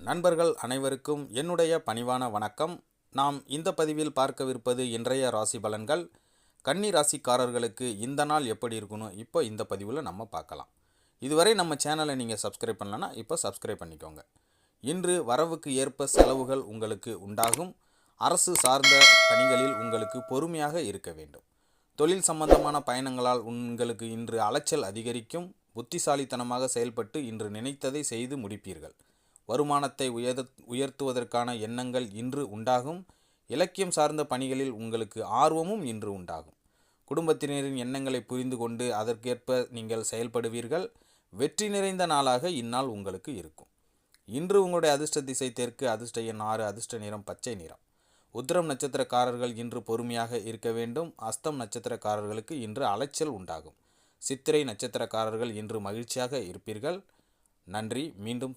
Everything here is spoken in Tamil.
நண்பர்கள் அனைவருக்கும் என்னுடைய பணிவான வணக்கம். நாம் இந்த பதிவில் பார்க்கவிருப்பது இன்றைய ராசி பலன்கள். கன்னி ராசிக்காரர்களுக்கு இந்த நாள் எப்படி இருக்கணும் இப்போ இந்த பதிவில் நம்ம பார்க்கலாம். இதுவரை நம்ம சேனலை நீங்கள் சப்ஸ்கிரைப் பண்ணலன்னா இப்போ சப்ஸ்கிரைப் பண்ணிக்கோங்க. இன்று வரவுக்கு ஏற்ப செலவுகள் உங்களுக்கு உண்டாகும். அரசு சார்ந்த பணிகளில் உங்களுக்கு பொறுமையாக இருக்க வேண்டும். தொழில் சம்பந்தமான பயணங்களால் உங்களுக்கு இன்று அலைச்சல் அதிகரிக்கும். புத்திசாலித்தனமாக செயல்பட்டு இன்று நினைத்ததை செய்து முடிப்பீர்கள். வருமானத்தை உயர்த்துவதற்கான எண்ணங்கள் இன்று உண்டாகும். இலக்கியம் சார்ந்த பணிகளில் உங்களுக்கு ஆர்வமும் இன்று உண்டாகும். குடும்பத்தினரின் எண்ணங்களை புரிந்து கொண்டு அதற்கேற்ப நீங்கள் செயல்படுவீர்கள். வெற்றி நிறைந்த நாளாக இந்நாள் உங்களுக்கு இருக்கும். இன்று உங்களுடைய அதிர்ஷ்ட திசை தெற்கு, அதிர்ஷ்ட எண் 6, அதிர்ஷ்ட நிறம் பச்சை நிறம். உத்திரம் நட்சத்திரக்காரர்கள் இன்று பொறுமையாக இருக்க வேண்டும். அஸ்தம் நட்சத்திரக்காரர்களுக்கு இன்று அலைச்சல் உண்டாகும். சித்திரை நட்சத்திரக்காரர்கள் இன்று மகிழ்ச்சியாக இருப்பீர்கள். நன்றி. மீண்டும்